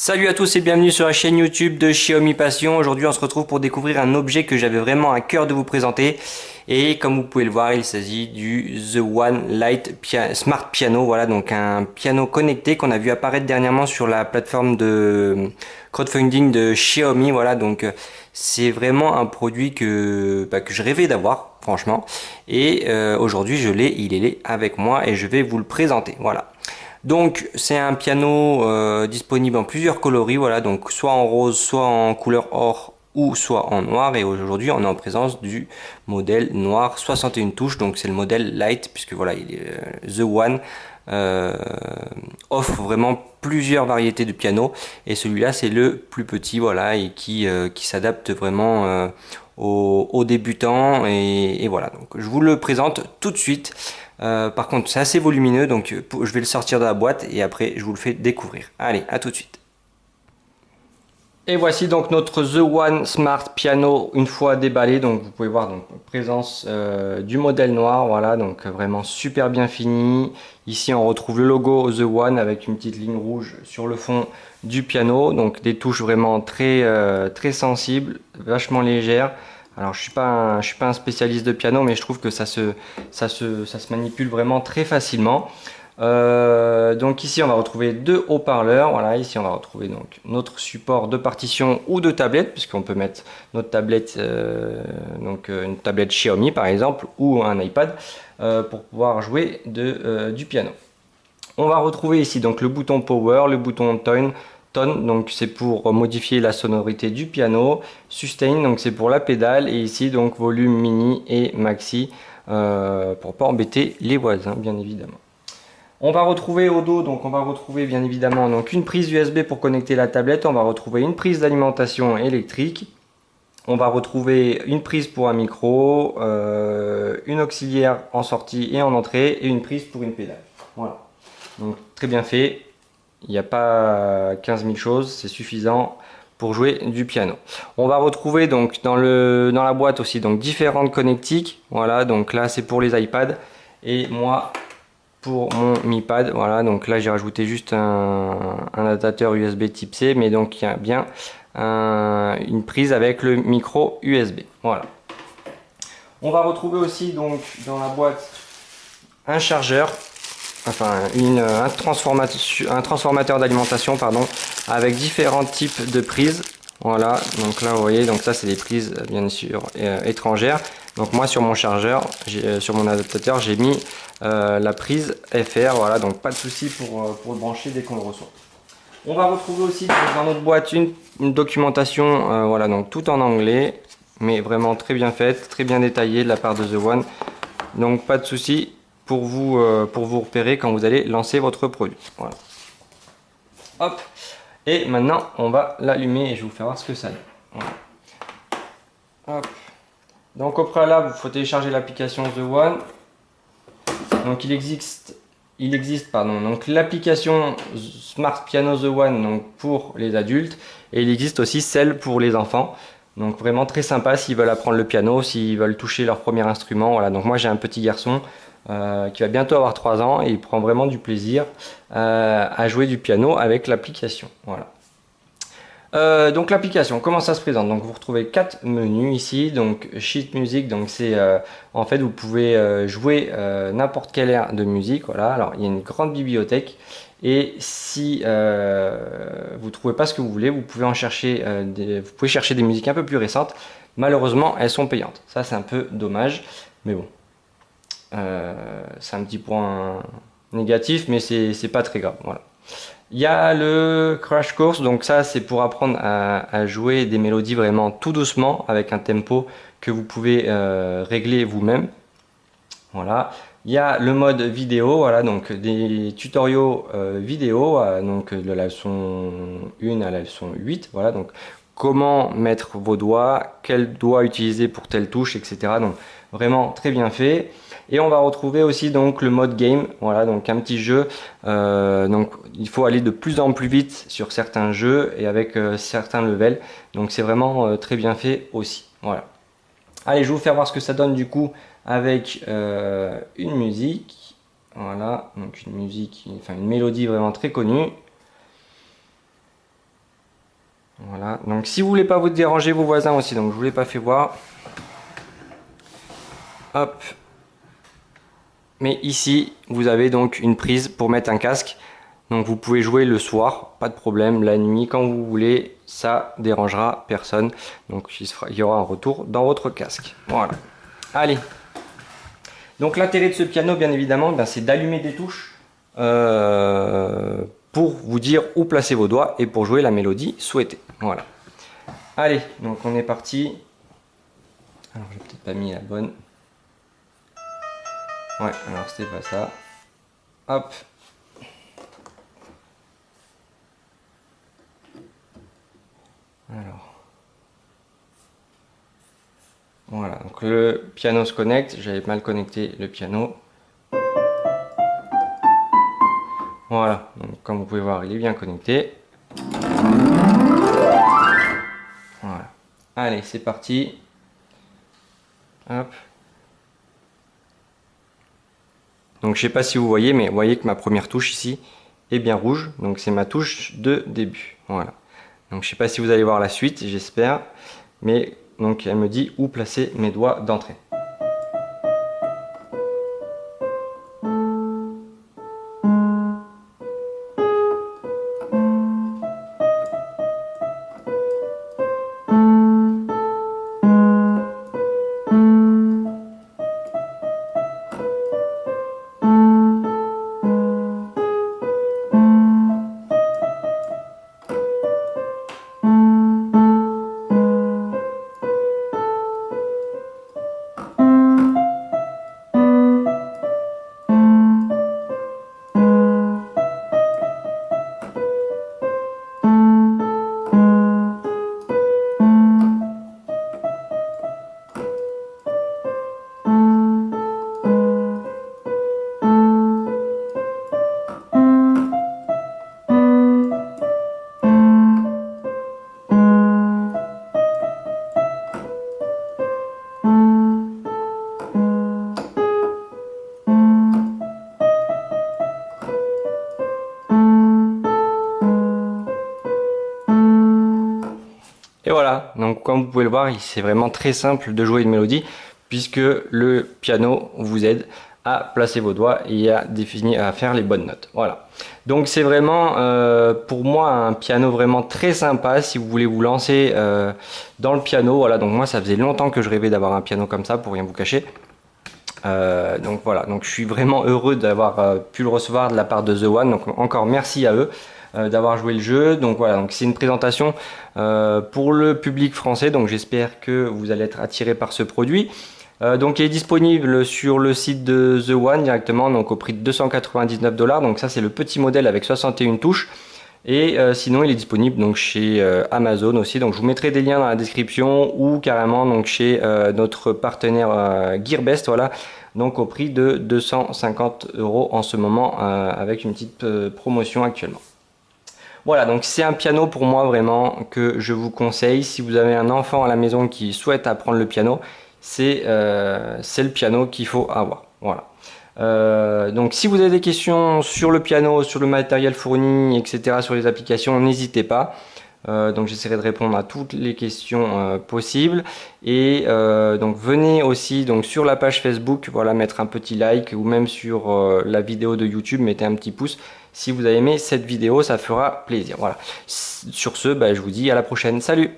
Salut à tous et bienvenue sur la chaîne YouTube de Xiaomi Passion. Aujourd'hui on se retrouve pour découvrir un objet que j'avais vraiment à cœur de vous présenter. Et comme vous pouvez le voir, il s'agit du The One Lite Smart Piano. Voilà, donc un piano connecté qu'on a vu apparaître dernièrement sur la plateforme de crowdfunding de Xiaomi. Voilà, donc c'est vraiment un produit que je rêvais d'avoir, franchement. Et aujourd'hui il est là avec moi et je vais vous le présenter. Voilà. Donc c'est un piano disponible en plusieurs coloris, voilà, donc soit en rose, soit en couleur or ou soit en noir. Et aujourd'hui on est en présence du modèle noir 61 touches, donc c'est le modèle Lite puisque voilà, The One euh, offre vraiment plusieurs variétés de piano et celui-là c'est le plus petit, voilà, et qui s'adapte vraiment aux débutants et voilà, donc je vous le présente tout de suite. Par contre, c'est assez volumineux, donc je vais le sortir de la boîte et après je vous le fais découvrir. Allez, à tout de suite. Et voici donc notre The One Smart Piano une fois déballé. Donc vous pouvez voir donc présence du modèle noir, voilà, donc vraiment super bien fini. Ici on retrouve le logo The One avec une petite ligne rouge sur le fond du piano, donc des touches vraiment très sensibles, vachement légères. Alors je suis pas un spécialiste de piano, mais je trouve que ça se manipule vraiment très facilement. Donc ici on va retrouver deux haut-parleurs. Voilà, ici on va retrouver donc notre support de partition ou de tablette, puisqu'on peut mettre notre tablette, une tablette Xiaomi par exemple, ou un iPad pour pouvoir jouer du piano. On va retrouver ici donc le bouton Power, le bouton Tone, donc c'est pour modifier la sonorité du piano, Sustain, donc c'est pour la pédale, et ici donc volume mini et maxi pour pas embêter les voisins, bien évidemment. On va retrouver au dos, donc on va retrouver bien évidemment donc une prise USB pour connecter la tablette, on va retrouver une prise d'alimentation électrique, on va retrouver une prise pour un micro, une auxiliaire en sortie et en entrée, et une prise pour une pédale. Voilà, donc très bien fait, il n'y a pas 15 000 choses, c'est suffisant pour jouer du piano. On va retrouver donc dans la boîte aussi donc différentes connectiques, voilà, donc là c'est pour les iPads, et moi pour mon Mi Pad. Voilà, donc là j'ai rajouté juste un adaptateur USB type C, mais donc il y a bien une prise avec le micro USB. Voilà. On va retrouver aussi donc dans la boîte un chargeur, enfin un transformateur d'alimentation, pardon, avec différents types de prises. Voilà, donc là vous voyez, donc ça c'est des prises bien sûr étrangères. Donc moi sur mon chargeur, sur mon adaptateur, j'ai mis la prise FR, voilà, donc pas de souci pour le brancher dès qu'on le reçoit. On va retrouver aussi dans notre boîte une documentation, voilà, donc tout en anglais, mais vraiment très bien faite, très bien détaillée de la part de The One. Donc pas de souci pour vous repérer quand vous allez lancer votre produit. Voilà. Hop. Et maintenant, on va l'allumer et je vais vous faire voir ce que ça donne. Voilà. Hop. Donc au préalable, il faut télécharger l'application The One. Donc il existe pardon, donc l'application Smart Piano The One donc pour les adultes, et il existe aussi celle pour les enfants. Donc vraiment très sympa s'ils veulent apprendre le piano, s'ils veulent toucher leur premier instrument. Voilà, donc moi j'ai un petit garçon qui va bientôt avoir 3 ans et il prend vraiment du plaisir à jouer du piano avec l'application. Voilà. Donc l'application, comment ça se présente? Donc vous retrouvez 4 menus ici, donc Sheet Music, donc c'est en fait vous pouvez jouer n'importe quelle air de musique, voilà. Alors il y a une grande bibliothèque et si vous trouvez pas ce que vous voulez, vous pouvez vous pouvez chercher des musiques un peu plus récentes. Malheureusement elles sont payantes, ça c'est un peu dommage, mais bon, c'est un petit point négatif, mais c'est pas très grave, voilà. Il y a le Crash Course, donc ça c'est pour apprendre à jouer des mélodies vraiment tout doucement avec un tempo que vous pouvez régler vous-même. Voilà. Il y a le mode vidéo, voilà, donc des tutoriaux vidéo, donc de la leçon 1 à la leçon 8, voilà, donc comment mettre vos doigts, quel doigt utiliser pour telle touche, etc. Donc vraiment très bien fait. Et on va retrouver aussi donc le mode game, voilà, donc un petit jeu. Donc il faut aller de plus en plus vite sur certains jeux et avec certains levels. Donc c'est vraiment très bien fait aussi. Voilà. Allez, je vais vous faire voir ce que ça donne du coup avec une musique. Voilà, donc une musique, enfin une mélodie vraiment très connue. Voilà, donc si vous voulez pas vous déranger vos voisins aussi, donc je vous l'ai pas fait voir. Hop. Mais ici, vous avez donc une prise pour mettre un casque. Donc vous pouvez jouer le soir, pas de problème, la nuit, quand vous voulez, ça dérangera personne. Donc il y aura un retour dans votre casque. Voilà. Allez. Donc l'intérêt de ce piano, bien évidemment, ben, c'est d'allumer des touches pour vous dire où placer vos doigts et pour jouer la mélodie souhaitée. Voilà. Allez, donc on est parti. Alors j'ai peut-être pas mis la bonne. Ouais, alors c'était pas ça. Hop. Alors. Voilà, donc le piano se connecte. J'avais mal connecté le piano. Voilà, donc comme vous pouvez voir, il est bien connecté. Voilà. Allez, c'est parti. Hop. Donc je sais pas si vous voyez, mais vous voyez que ma première touche ici est bien rouge. Donc c'est ma touche de début. Voilà. Donc je sais pas si vous allez voir la suite, j'espère. Mais donc elle me dit où placer mes doigts d'entrée. Et voilà, donc comme vous pouvez le voir, c'est vraiment très simple de jouer une mélodie puisque le piano vous aide à placer vos doigts et à faire les bonnes notes. Voilà. Donc c'est vraiment pour moi un piano vraiment très sympa si vous voulez vous lancer dans le piano. Voilà, donc moi ça faisait longtemps que je rêvais d'avoir un piano comme ça pour rien vous cacher. Donc voilà, donc je suis vraiment heureux d'avoir pu le recevoir de la part de The One. Donc encore merci à eux d'avoir joué le jeu. Donc voilà, donc c'est une présentation pour le public français. Donc j'espère que vous allez être attiré par ce produit. Donc il est disponible sur le site de The One directement, donc au prix de 299 $. Donc ça c'est le petit modèle avec 61 touches. Et sinon il est disponible donc chez Amazon aussi, donc je vous mettrai des liens dans la description ou carrément donc chez notre partenaire Gearbest, voilà, donc au prix de 250 € en ce moment avec une petite promotion actuellement. Voilà, donc c'est un piano pour moi vraiment que je vous conseille. Si vous avez un enfant à la maison qui souhaite apprendre le piano, c'est le piano qu'il faut avoir. Voilà. Donc si vous avez des questions sur le piano, sur le matériel fourni, etc., sur les applications, n'hésitez pas. Donc j'essaierai de répondre à toutes les questions possibles. Et donc venez aussi donc sur la page Facebook, voilà, mettre un petit like ou même sur la vidéo de YouTube, mettez un petit pouce. Si vous avez aimé cette vidéo, ça fera plaisir. Voilà. Sur ce, bah, je vous dis à la prochaine. Salut!